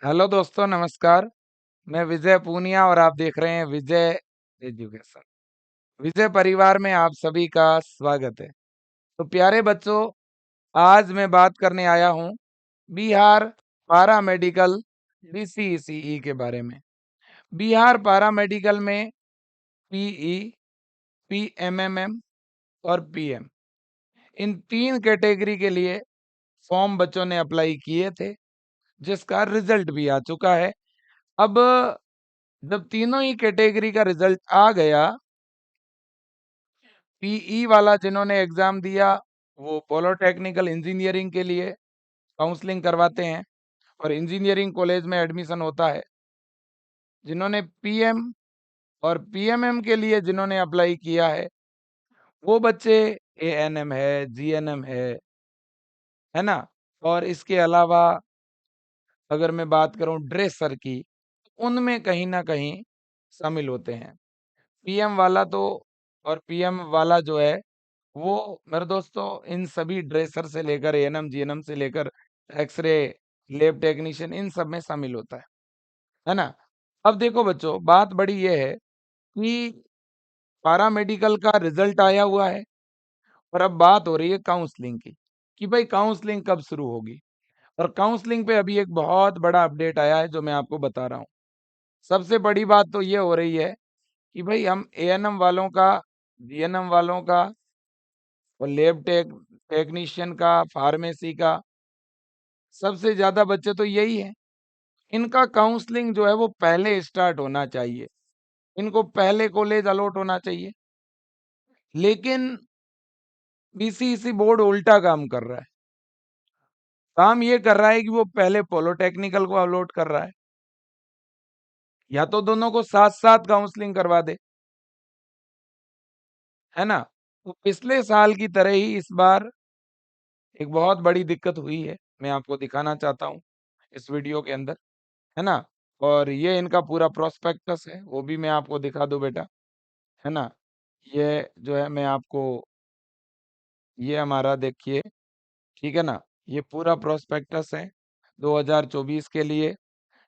Hello दोस्तों, नमस्कार। मैं विजय पूनिया और आप देख रहे हैं विजय एजुकेशन। विजय परिवार में आप सभी का स्वागत है। तो प्यारे बच्चों, आज मैं बात करने आया हूँ बिहार पारा मेडिकल बीसीईसीई के बारे में। बिहार पारा मेडिकल में पीई, पीएमएमएम और पीएम, इन 3 कैटेगरी के लिए फॉर्म बच्चों ने अप्लाई किए थे, जिसका रिजल्ट भी आ चुका है। अब जब तीनों ही कैटेगरी का रिजल्ट आ गया, पीई वाला जिन्होंने एग्जाम दिया वो पॉलिटेक्निकल इंजीनियरिंग के लिए काउंसलिंग करवाते हैं और इंजीनियरिंग कॉलेज में एडमिशन होता है। जिन्होंने पीएम और पीएमएम के लिए जिन्होंने अप्लाई किया है, वो बच्चे एएनएम है, जीएनएम है ना। और इसके अलावा अगर मैं बात करूं ड्रेसर की, उनमें कहीं ना कहीं शामिल होते हैं। पीएम वाला तो और पीएम वाला जो है वो, मेरे दोस्तों, इन सभी ड्रेसर से लेकर एएनएम जीएनएम से लेकर एक्सरे लैब टेक्नीशियन, इन सब में शामिल होता है ना। अब देखो बच्चों, बात बड़ी ये है कि पारा मेडिकल का रिजल्ट आया हुआ है और अब बात हो रही है काउंसलिंग की कि भाई काउंसलिंग कब शुरू होगी। और काउंसलिंग पे अभी एक बहुत बड़ा अपडेट आया है जो मैं आपको बता रहा हूँ। सबसे बड़ी बात तो ये हो रही है कि भाई हम एएनएम वालों का, जीएनएम वालों का और लैब टेक्नीशियन का, फार्मेसी का, सबसे ज्यादा बच्चे तो यही हैं। इनका काउंसलिंग जो है वो पहले स्टार्ट होना चाहिए, इनको पहले कॉलेज अलॉट होना चाहिए। लेकिन बीसीईसी बोर्ड उल्टा काम कर रहा है। काम ये कर रहा है कि वो पहले पॉलिटेक्निकल को अलॉट कर रहा है, या तो दोनों को साथ साथ काउंसलिंग करवा दे, है ना। तो पिछले साल की तरह ही इस बार एक बहुत बड़ी दिक्कत हुई है, मैं आपको दिखाना चाहता हूँ इस वीडियो के अंदर, है ना। और ये इनका पूरा प्रोस्पेक्टस है, वो भी मैं आपको दिखा दूं बेटा, है ना। ये जो है मैं आपको, ये हमारा देखिए, ठीक है ना, ये पूरा प्रोस्पेक्टस है 2024 के लिए।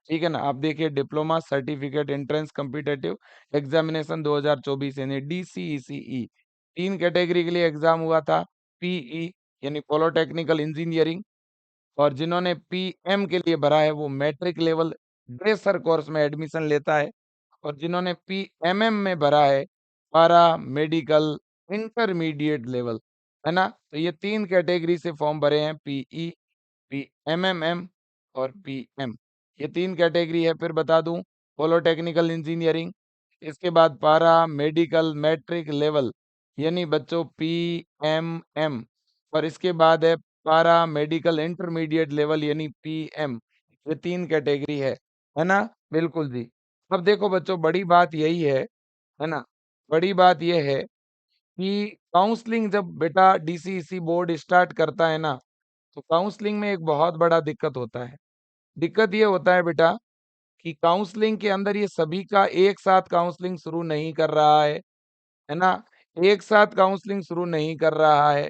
ठीक है ना, आप देखिए, diploma certificate entrance competitive examination 2024 यानी डीसीईसीई, 3 कैटेगरी के लिए एग्जाम हुआ था। पीई यानी पॉलिटेक्निकल इंजीनियरिंग, और जिन्होंने पीएम के लिए भरा है वो मैट्रिक लेवल ड्रेसर कोर्स में एडमिशन लेता है। और जिन्होंने पीएमएम में भरा है पारा मेडिकल इंटरमीडिएट लेवल, है ना। तो ये 3 कैटेगरी से फॉर्म भरे हैं, पीई, पीएमएमएम और पीएम, ये 3 कैटेगरी है। फिर बता दूं, पॉलिटेक्निकल इंजीनियरिंग, इसके बाद पारा मेडिकल मैट्रिक लेवल यानी बच्चों पीएमएम, और इसके बाद है पारा मेडिकल इंटरमीडिएट लेवल यानी पीएम। ये 3 कैटेगरी है ना। बिल्कुल जी। अब देखो बच्चों, बड़ी बात यही है ना, बड़ी बात यह है कि काउंसलिंग जब बेटा डीसीईसी बोर्ड स्टार्ट करता है ना, तो काउंसलिंग में एक बहुत बड़ा दिक्कत होता है। दिक्कत ये होता है बेटा कि काउंसलिंग के अंदर ये सभी का एक साथ काउंसलिंग शुरू नहीं कर रहा है ना। एक साथ काउंसलिंग शुरू नहीं कर रहा है।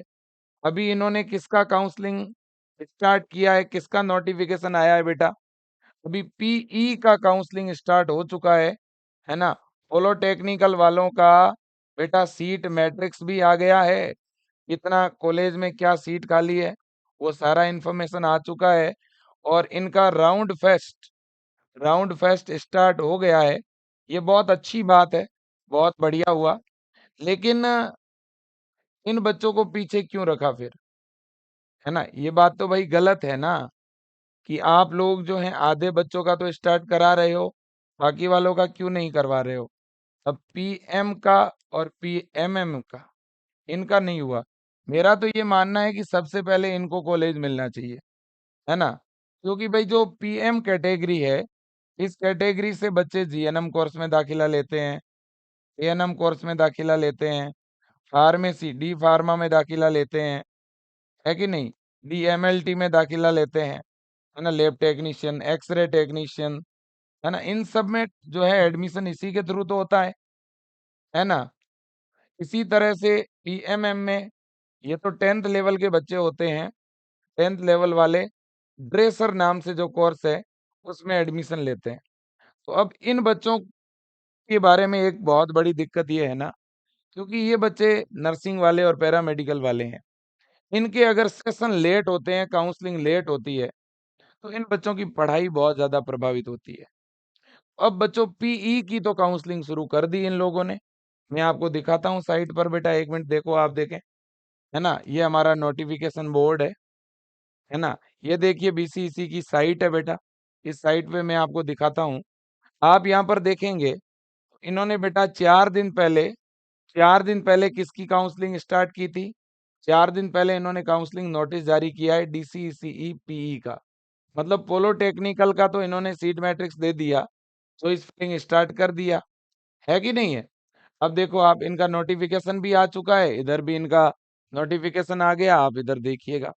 अभी इन्होंने किसका काउंसलिंग स्टार्ट किया है, किसका नोटिफिकेशन आया है बेटा? अभी पीई का काउंसलिंग स्टार्ट हो चुका है ना। पॉलिटेक्निकल वालों का बेटा सीट मैट्रिक्स भी आ गया है, कितना कॉलेज में क्या सीट खाली है वो सारा इंफॉर्मेशन आ चुका है। और इनका राउंड फेस्ट स्टार्ट हो गया है। ये बहुत अच्छी बात है, बहुत बढ़िया हुआ। लेकिन इन बच्चों को पीछे क्यों रखा फिर, है ना। ये बात तो भाई गलत है ना, कि आप लोग जो हैं आधे बच्चों का तो स्टार्ट करा रहे हो, बाकी वालों का क्यों नहीं करवा रहे हो। अब पीएम का और पीएमएम का, इनका नहीं हुआ। मेरा तो ये मानना है कि सबसे पहले इनको कॉलेज मिलना चाहिए, है ना। क्योंकि भाई जो पीएम कैटेगरी है, इस कैटेगरी से बच्चे जीएनएम कोर्स में दाखिला लेते हैं, एएनएम कोर्स में दाखिला लेते हैं, फार्मेसी डी फार्मा में दाखिला लेते हैं, है कि नहीं, डीएमएलटी में दाखिला लेते हैं, है ना, लैब टेक्नीशियन, एक्सरे टेक्नीशियन, है ना। इन सब में जो है एडमिशन इसी के थ्रू तो होता है ना। इसी तरह से पीएमएम में ये तो 10th लेवल के बच्चे होते हैं, 10th लेवल वाले ड्रेसर नाम से जो कोर्स है उसमें एडमिशन लेते हैं। तो अब इन बच्चों के बारे में एक बहुत बड़ी दिक्कत ये है ना, क्योंकि ये बच्चे नर्सिंग वाले और पैरामेडिकल वाले हैं। इनके अगर सेशन लेट होते हैं, काउंसलिंग लेट होती है, तो इन बच्चों की पढ़ाई बहुत ज़्यादा प्रभावित होती है। अब बच्चों पीई की तो काउंसलिंग शुरू कर दी इन लोगों ने। मैं आपको दिखाता हूँ साइट पर बेटा, 1 मिनट देखो, आप देखें, है ना? ये हमारा नोटिफ़िकेशन बोर्ड है ना? ये देखिए बीसीईसी की साइट है बेटा। इस साइट पे मैं आपको दिखाता हूँ। आप यहाँ पर देखेंगे, इन्होंने बेटा 4 दिन पहले किसकी काउंसलिंग स्टार्ट की थी? 4 दिन पहले इन्होंने काउंसलिंग नोटिस जारी किया है डीसीसीई पीई का। मतलब पॉलिटेक्निकल का तो इन्होंने सीट मैट्रिक्स दे दिया, चॉइस फिलिंग स्टार्ट कर दिया, है कि नहीं है? अब देखो आप, इनका नोटिफिकेशन भी आ चुका है, इधर भी इनका नोटिफिकेशन आ गया, आप इधर देखिएगा,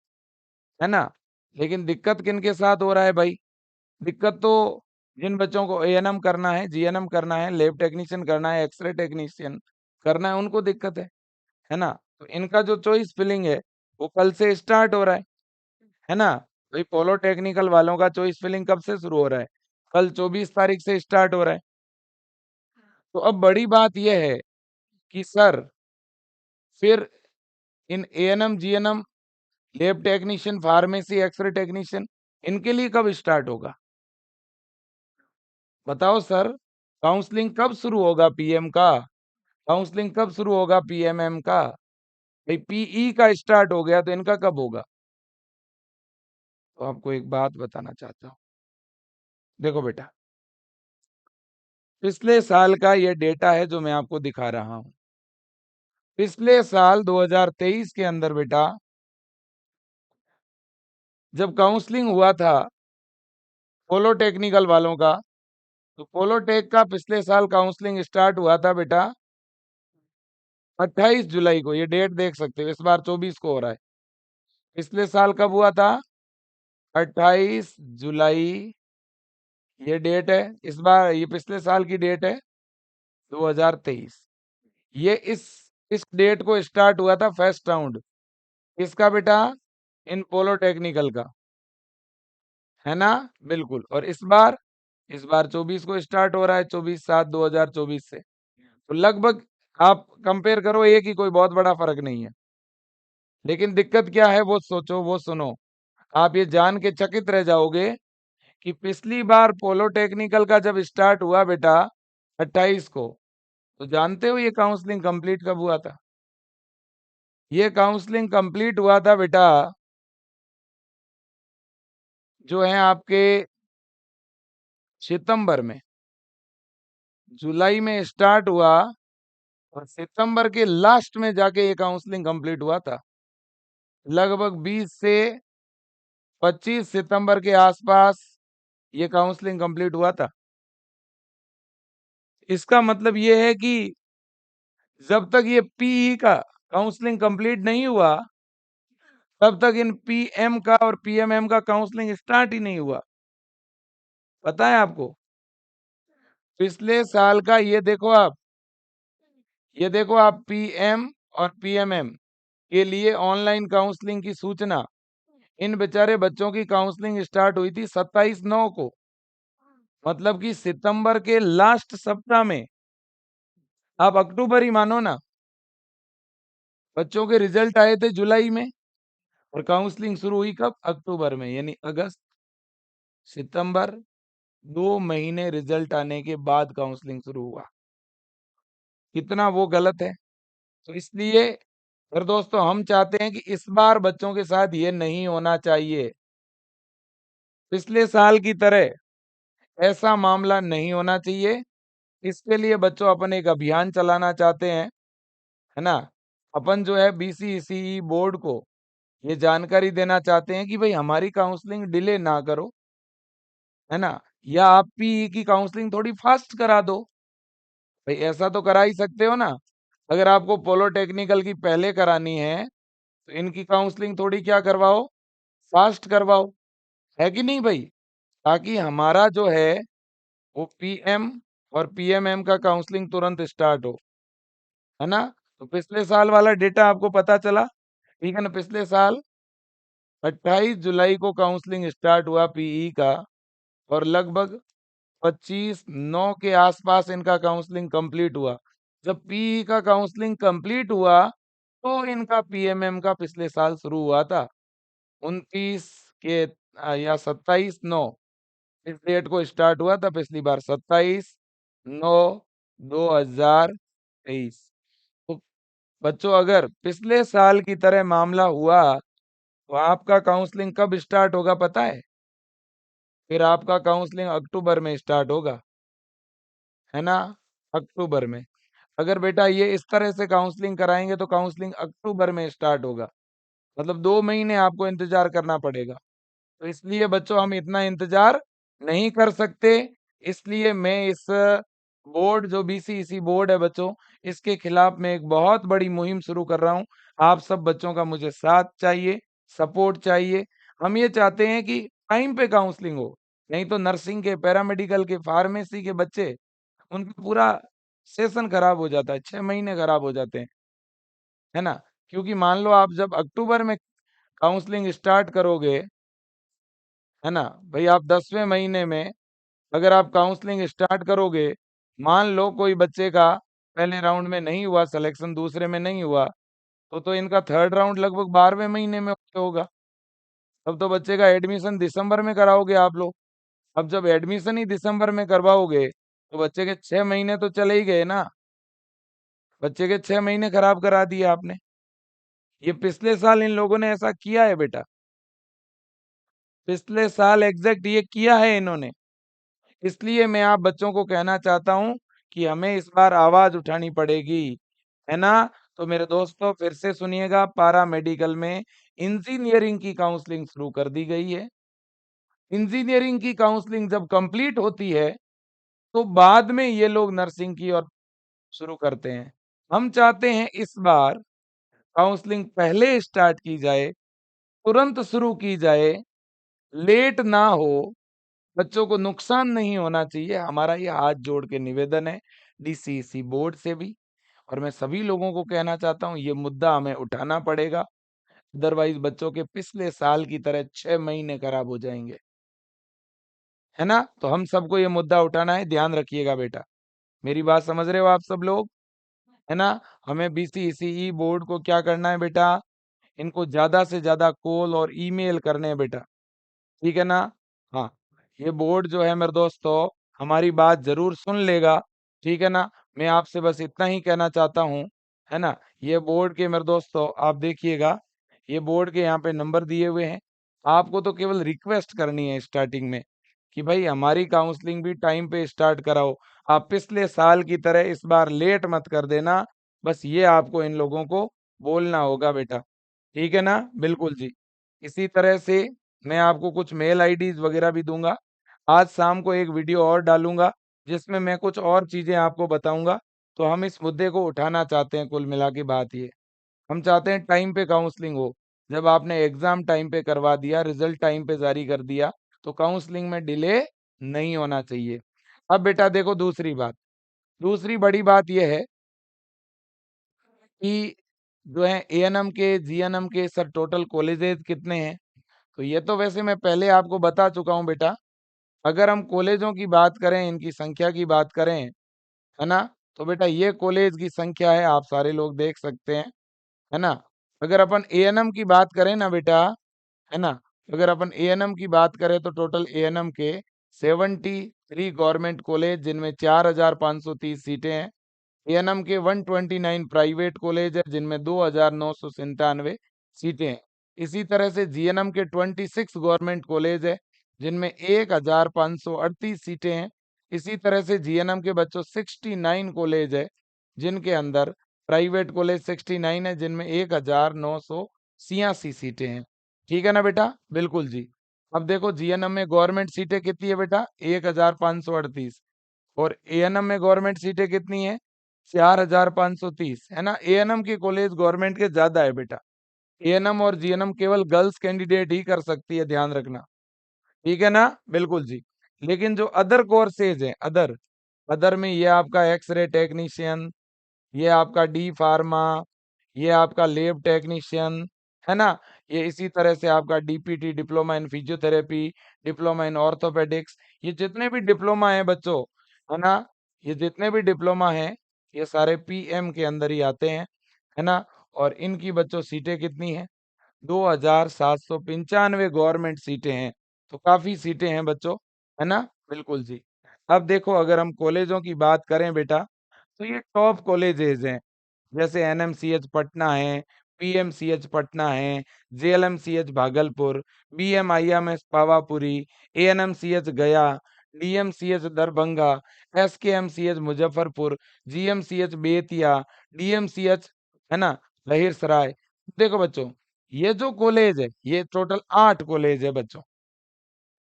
है ना? लेकिन दिक्कत किनके साथ हो रहा है भाई? दिक्कत तो जिन बच्चों को एएनएम करना है, जीएनएम करना है, लैब टेक्नीशियन करना है, एक्स-रे टेक्नीशियन करना है, उनको दिक्कत है ना? तो इनका जो चॉइस फिलिंग है, वो कल से स्टार्ट हो रहा है ना? भाई पोलो टेक्निकल वालों का चॉइस फिलिंग कब से शुरू हो रहा है? कल 24 तारीख से स्टार्ट हो रहा है। तो अब बड़ी बात ये है कि सर, फिर इन ANM, GNM, lab technician, pharmacy, x-ray technician, इनके लिए कब स्टार्ट होगा? बताओ सर, काउंसलिंग कब शुरू होगा पीएम का? काउंसलिंग कब शुरू होगा पीएमएम का? भाई पीई का स्टार्ट हो गया, तो इनका कब होगा? तो आपको एक बात बताना चाहता हूँ। देखो बेटा, पिछले साल का ये डेटा है जो मैं आपको दिखा रहा हूँ। पिछले साल 2023 के अंदर बेटा, जब काउंसलिंग हुआ था पोलो टेक्निकल वालों का, तो पोलो टेक का पिछले साल काउंसलिंग स्टार्ट हुआ था बेटा 28 जुलाई को। ये डेट देख सकते हो, इस बार 24 को हो रहा है। पिछले साल कब हुआ था? 28 जुलाई ये डेट है। इस बार ये पिछले साल की डेट है 2023। ये इस डेट को स्टार्ट हुआ था फर्स्ट राउंड। इसका बेटा, इन पोलो टेक्निकल का, है ना? बिल्कुल। और इस बार 24 को स्टार्ट हो रहा है, 24/7/2024 से। तो लगभग आप कंपेयर करो, एक ही, कोई बहुत बड़ा फर्क नहीं है। लेकिन दिक्कत क्या है वो सोचो, वो सुनो। आप ये जान के चकित रह जाओगे कि पिछली बार पोलो टेक्निकल का जब स्टार्ट हुआ बेटा 28 को, तो जानते हो ये काउंसलिंग कंप्लीट कब हुआ था? ये काउंसलिंग कंप्लीट हुआ था बेटा, जो है आपके सितंबर में। जुलाई में स्टार्ट हुआ और सितंबर के लास्ट में जाके ये काउंसलिंग कंप्लीट हुआ था। लगभग 20 से 25 सितंबर के आसपास ये काउंसलिंग कंप्लीट हुआ था। इसका मतलब ये है कि जब तक ये पीई का काउंसलिंग कंप्लीट नहीं हुआ, तब तक इन पीएम का और पीएमएम का काउंसलिंग स्टार्ट ही नहीं हुआ। पता है आपको? पिछले साल का ये देखो आप पीएम और पीएमएम के लिए ऑनलाइन काउंसलिंग की सूचना, इन बेचारे बच्चों की काउंसलिंग स्टार्ट हुई थी 27/9 को। मतलब कि सितंबर के लास्ट सप्ताह में। आप अक्टूबर ही मानो ना। बच्चों के रिजल्ट आए थे जुलाई में और काउंसलिंग शुरू हुई कब? अक्टूबर में। यानी अगस्त, सितंबर, 2 महीने रिजल्ट आने के बाद काउंसलिंग शुरू हुआ। कितना वो गलत है। तो इसलिए फिर दोस्तों, हम चाहते हैं कि इस बार बच्चों के साथ ये नहीं होना चाहिए। पिछले साल की तरह ऐसा मामला नहीं होना चाहिए। इसके लिए बच्चों, अपन एक अभियान चलाना चाहते हैं, है ना? अपन जो है बीसीईसी बोर्ड को ये जानकारी देना चाहते हैं कि भाई हमारी काउंसलिंग डिले ना करो, है ना? या आप पीई की काउंसलिंग थोड़ी फास्ट करा दो। भाई ऐसा तो करा ही सकते हो ना। अगर आपको पोलो टेक्निकल की पहले करानी है, तो इनकी काउंसलिंग थोड़ी क्या करवाओ, फास्ट करवाओ, है कि नहीं भाई? ताकि हमारा जो है वो पीएम और पीएमएम का काउंसलिंग तुरंत स्टार्ट हो, है ना? तो पिछले साल वाला डेटा आपको पता चला, ठीक है ना? पिछले साल 28 जुलाई को काउंसलिंग स्टार्ट हुआ पीई का, और लगभग 25/9 के आसपास इनका काउंसलिंग कंप्लीट हुआ। जब पीई का काउंसलिंग कंप्लीट हुआ, तो इनका पीएमएम का पिछले साल शुरू हुआ था। 29 के या 27/9 इस डेट को स्टार्ट हुआ था पिछली बार, 27/9/2023। तो बच्चों, अगर पिछले साल की तरह मामला हुआ, तो आपका काउंसलिंग कब स्टार्ट होगा पता है? फिर आपका काउंसलिंग अक्टूबर में स्टार्ट होगा, है ना? अक्टूबर में। अगर बेटा ये इस तरह से काउंसलिंग कराएंगे तो काउंसलिंग अक्टूबर में स्टार्ट होगा, मतलब 2 महीने आपको इंतजार करना पड़ेगा। तो इसलिए बच्चों, हम इतना इंतजार नहीं कर सकते। इसलिए मैं इस बोर्ड, जो बीसीईसी बोर्ड है बच्चों, इसके खिलाफ मैं एक बहुत बड़ी मुहिम शुरू कर रहा हूँ। आप सब बच्चों का मुझे साथ चाहिए, सपोर्ट चाहिए। हम ये चाहते हैं कि टाइम पे काउंसलिंग हो, नहीं तो नर्सिंग के, पैरामेडिकल के, फार्मेसी के बच्चे, उनका पूरा सेशन खराब हो जाता है, 6 महीने खराब हो जाते हैं, है ना? क्योंकि मान लो आप जब अक्टूबर में काउंसलिंग स्टार्ट करोगे, है ना? भाई आप 10वें महीने में अगर आप काउंसलिंग स्टार्ट करोगे, मान लो कोई बच्चे का पहले राउंड में नहीं हुआ सिलेक्शन, दूसरे में नहीं हुआ, तो इनका थर्ड राउंड लगभग 12वें महीने में होगा। तब तो बच्चे का एडमिशन दिसंबर में कराओगे आप लोग। अब जब एडमिशन ही दिसंबर में करवाओगे, तो बच्चे के 6 महीने तो चले ही गए ना। बच्चे के 6 महीने खराब करा दिए आपने। ये पिछले साल इन लोगों ने ऐसा किया है बेटा, पिछले साल एग्जैक्ट ये किया है इन्होंने। इसलिए मैं आप बच्चों को कहना चाहता हूं कि हमें इस बार आवाज उठानी पड़ेगी, है ना? तो मेरे दोस्तों, फिर से सुनिएगा, पारा मेडिकल में इंजीनियरिंग की काउंसलिंग शुरू कर दी गई है। इंजीनियरिंग की काउंसलिंग जब कंप्लीट होती है, तो बाद में ये लोग नर्सिंग की और शुरू करते हैं। हम चाहते हैं इस बार काउंसलिंग पहले स्टार्ट की जाए, तुरंत शुरू की जाए, लेट ना हो, बच्चों को नुकसान नहीं होना चाहिए। हमारा ये हाथ जोड़ के निवेदन है डीसीसी बोर्ड से भी, और मैं सभी लोगों को कहना चाहता हूँ, ये मुद्दा हमें उठाना पड़ेगा। अदरवाइज बच्चों के पिछले साल की तरह 6 महीने खराब हो जाएंगे, है ना? तो हम सबको ये मुद्दा उठाना है, ध्यान रखिएगा बेटा। मेरी बात समझ रहे हो आप सब लोग, है ना? हमें बीसीईसी बोर्ड को क्या करना है बेटा? इनको ज्यादा से ज्यादा कॉल और ईमेल करने हैं बेटा, ठीक है ना? हाँ, ये बोर्ड जो है मेरे दोस्तों, हमारी बात जरूर सुन लेगा, ठीक है ना? मैं आपसे बस इतना ही कहना चाहता हूँ, है ना? ये बोर्ड के मेरे दोस्तों, आप देखिएगा, ये बोर्ड के यहाँ पे नंबर दिए हुए हैं। आपको तो केवल रिक्वेस्ट करनी है स्टार्टिंग में कि भाई हमारी काउंसलिंग भी टाइम पे स्टार्ट कराओ। आप पिछले साल की तरह इस बार लेट मत कर देना। बस ये आपको इन लोगों को बोलना होगा बेटा, ठीक है ना? बिल्कुल जी। इसी तरह से मैं आपको कुछ मेल आईडीज वगैरह भी दूंगा। आज शाम को एक वीडियो और डालूंगा, जिसमें मैं कुछ और चीजें आपको बताऊंगा। तो हम इस मुद्दे को उठाना चाहते हैं, कुल मिला के बात ये, हम चाहते हैं टाइम पे काउंसलिंग हो। जब आपने एग्जाम टाइम पे करवा दिया, रिजल्ट टाइम पे जारी कर दिया, तो काउंसलिंग में डिले नहीं होना चाहिए। अब बेटा देखो, दूसरी बात, दूसरी बड़ी बात यह है कि जो है एएनएम के, जीएनएम के सर टोटल कॉलेजेस कितने हैं? तो ये तो वैसे मैं पहले आपको बता चुका हूँ बेटा। अगर हम कॉलेजों की बात करें, इनकी संख्या की बात करें, है ना? तो बेटा ये कॉलेज की संख्या है, आप सारे लोग देख सकते हैं, है ना? अगर अपन एएनएम की बात करें ना बेटा, है ना? अगर अपन एएनएम की बात करें, तो टोटल एएनएम के 73 गवर्नमेंट कॉलेज, जिनमें 4,530 सीटें हैं। एएनएम के 129 प्राइवेट कॉलेज है, जिनमें 2,997 सीटें हैं। इसी तरह से जीएनएम के 26 गवर्नमेंट कॉलेज है, जिनमें 1,538 सीटें हैं। इसी तरह से जीएनएम के बच्चों 69 कॉलेज है, जिनके अंदर प्राइवेट कॉलेज 69 है, जिनमें 1,986 सीटें हैं। ठीक है ना बेटा? बिल्कुल जी। अब देखो, जीएनएम में गवर्नमेंट सीटें कितनी है बेटा? 1,538। और एएनएम में गवर्नमेंट सीटें कितनी है? 4,530, है ना? एएनएम के कॉलेज गवर्नमेंट के ज्यादा है बेटा। एएनएम और जीएनएम केवल गर्ल्स कैंडिडेट ही कर सकती है, ध्यान रखना, ठीक है ना? बिल्कुल जी। लेकिन जो अदर कोर्सेज हैं, अदर अदर में ये आपका एक्सरे टेक्नीशियन, ये आपका डी फार्मा, ये आपका लैब टेक्नीशियन, है ना? ये इसी तरह से आपका DPT, diploma in physiotherapy, diploma in orthopaedics, ये जितने भी डिप्लोमा हैं बच्चों, है ना? ये जितने भी डिप्लोमा हैं, ये सारे पीएम के अंदर ही आते हैं, है ना? और इनकी बच्चों सीटें कितनी हैं? 2795 गवर्नमेंट सीटें हैं। तो काफ़ी सीटें हैं बच्चों, है ना? बिल्कुल जी। अब देखो अगर हम कॉलेजों की बात करें बेटा, तो ये टॉप कॉलेजेस हैं। जैसे एनएमसीएच पटना है, पीएमसीएच पटना है, जेएलएमसीएच भागलपुर, बीएमआईएमएस पावापुरी, एएनएमसीएच गया, DMCH Darbhanga, SKMCH Muzaffarpur, GMCH Bettiah, DMCH, है ना, लहिरसराय। देखो बच्चों, ये जो कॉलेज है, ये टोटल 8 कॉलेज है बच्चों,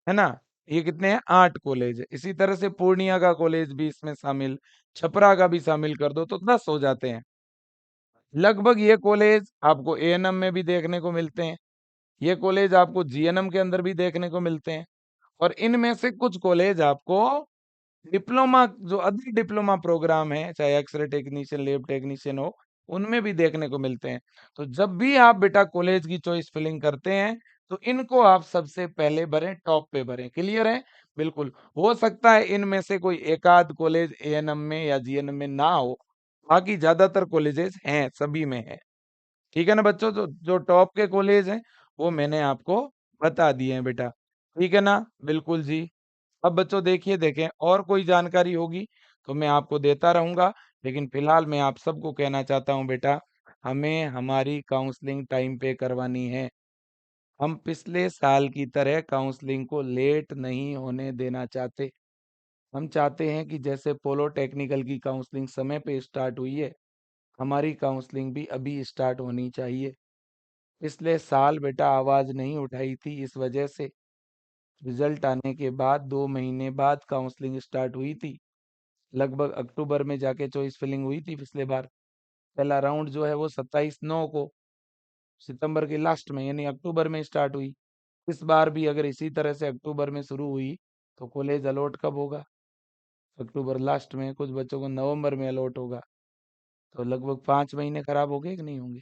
है ना? ये कितने हैं? 8 कॉलेज है। इसी तरह से पूर्णिया का कॉलेज भी इसमें शामिल, छपरा का भी शामिल कर दो तो 10 हो जाते हैं। लगभग ये कॉलेज आपको एएनएम में भी देखने को मिलते हैं। ये कॉलेज आपको जीएनएम के अंदर भी देखने को मिलते हैं और इनमें से कुछ कॉलेज आपको डिप्लोमा जो अदर डिप्लोमा प्रोग्राम है, चाहे एक्स-रे टेक्नीशियन, लैब टेक्नीशियन हो, उनमें भी देखने को मिलते हैं। तो जब भी आप बेटा कॉलेज की चॉइस फिलिंग करते हैं, तो इनको आप सबसे पहले भरें, टॉप पे भरें। क्लियर है? बिल्कुल। हो सकता है इनमें से कोई एक-आध कॉलेज एएनएम में या जीएनएम में ना हो, बाकी ज़्यादातर कॉलेजेस हैं, सभी में है। ठीक है ना बच्चों? जो जो टॉप के कॉलेज हैं, वो मैंने आपको बता दिए हैं बेटा। ठीक है ना? बिल्कुल जी। अब बच्चों देखिए देखें और कोई जानकारी होगी तो मैं आपको देता रहूँगा, लेकिन फ़िलहाल मैं आप सबको कहना चाहता हूँ बेटा, हमें हमारी काउंसलिंग टाइम पे करवानी है। हम पिछले साल की तरह काउंसलिंग को लेट नहीं होने देना चाहते। हम चाहते हैं कि जैसे पोलो टेक्निकल की काउंसलिंग समय पे स्टार्ट हुई है, हमारी काउंसलिंग भी अभी स्टार्ट होनी चाहिए। पिछले साल बेटा आवाज़ नहीं उठाई थी इस वजह से, रिज़ल्ट आने के बाद 2 महीने बाद काउंसलिंग स्टार्ट हुई थी। लगभग अक्टूबर में जाके चॉइस फिलिंग हुई थी पिछले बार। पहला राउंड जो है वो 27/9 को, सितंबर के लास्ट में यानी अक्टूबर में स्टार्ट हुई। इस बार भी अगर इसी तरह से अक्टूबर में शुरू हुई, तो कॉलेज अलॉट कब होगा? अक्टूबर लास्ट में, कुछ बच्चों को नवंबर में अलॉट होगा। तो लगभग 5 महीने खराब हो गए कि नहीं होंगे?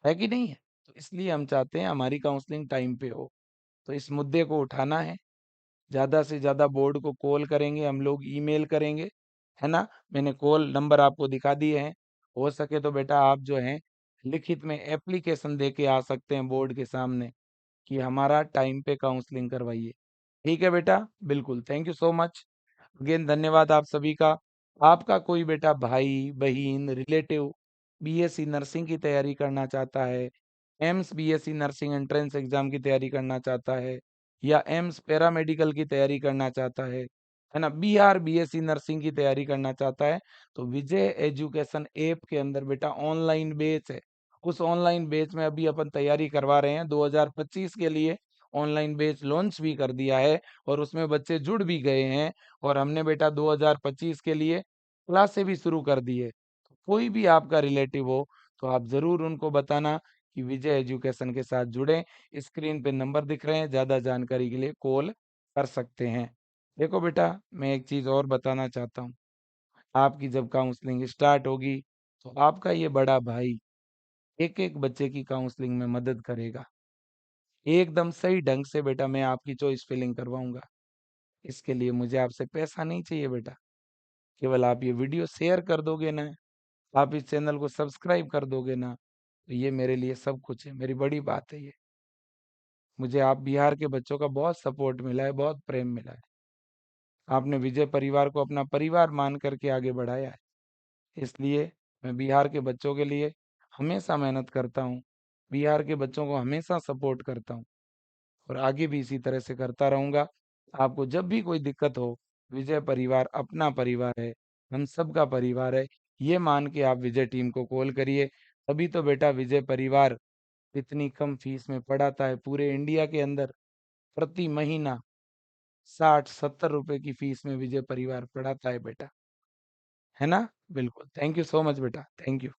है कि नहीं है? तो इसलिए हम चाहते हैं हमारी काउंसलिंग टाइम पे हो। तो इस मुद्दे को उठाना है। ज़्यादा से ज़्यादा बोर्ड को कॉल करेंगे हम लोग, ईमेल करेंगे, है ना? मैंने कॉल नंबर आपको दिखा दिए हैं। हो सके तो बेटा आप जो हैं लिखित में एप्लीकेशन दे के आ सकते हैं बोर्ड के सामने कि हमारा टाइम पे काउंसलिंग करवाइए। ठीक है बेटा? बिल्कुल, thank you so much. Again धन्यवाद आप सभी का। आपका कोई बेटा भाई, बहिन, रिलेटिव बीएससी नर्सिंग की तैयारी करना चाहता है, AIIMS BSc nursing entrance exam की तैयारी करना चाहता है या एम्स पैरामेडिकल की तैयारी करना चाहता है ना? बिहार बीएससी नर्सिंग की तैयारी करना चाहता है, तो विजय एजुकेशन ऐप के अंदर बेटा ऑनलाइन बैच है। उस ऑनलाइन बैच में अभी अपन तैयारी करवा रहे हैं 2025 के लिए ऑनलाइन बैच लॉन्च भी कर दिया है और उसमें बच्चे जुड़ भी गए हैं और हमने बेटा 2025 के लिए क्लासें भी शुरू कर दी है। तो कोई भी आपका रिलेटिव हो तो आप ज़रूर उनको बताना कि विजय एजुकेशन के साथ जुड़ें। स्क्रीन पे नंबर दिख रहे हैं, ज़्यादा जानकारी के लिए कॉल कर सकते हैं। देखो बेटा, मैं एक चीज़ और बताना चाहता हूँ। आपकी जब काउंसलिंग स्टार्ट होगी, तो आपका ये बड़ा भाई एक-एक बच्चे की काउंसलिंग में मदद करेगा। एकदम सही ढंग से बेटा मैं आपकी चॉइस फिलिंग करवाऊँगा। इसके लिए मुझे आपसे पैसा नहीं चाहिए बेटा। केवल आप ये वीडियो शेयर कर दोगे ना, आप इस चैनल को सब्सक्राइब कर दोगे ना, तो ये मेरे लिए सब कुछ है, मेरी बड़ी बात है ये। मुझे आप बिहार के बच्चों का बहुत सपोर्ट मिला है, बहुत प्रेम मिला है। आपने विजय परिवार को अपना परिवार मान करके आगे बढ़ाया है। इसलिए मैं बिहार के बच्चों के लिए हमेशा मेहनत करता हूँ। बिहार के बच्चों को हमेशा सपोर्ट करता हूँ और आगे भी इसी तरह से करता रहूँगा। आपको जब भी कोई दिक्कत हो, विजय परिवार अपना परिवार है, हम सबका परिवार है, ये मान के आप विजय टीम को कॉल करिए। तभी तो बेटा विजय परिवार इतनी कम फीस में पढ़ाता है पूरे इंडिया के अंदर। प्रति महीना 60-70 रुपए की फीस में विजय परिवार पढ़ाता है बेटा। है ना? बिल्कुल। थैंक यू सो मच बेटा। Thank you.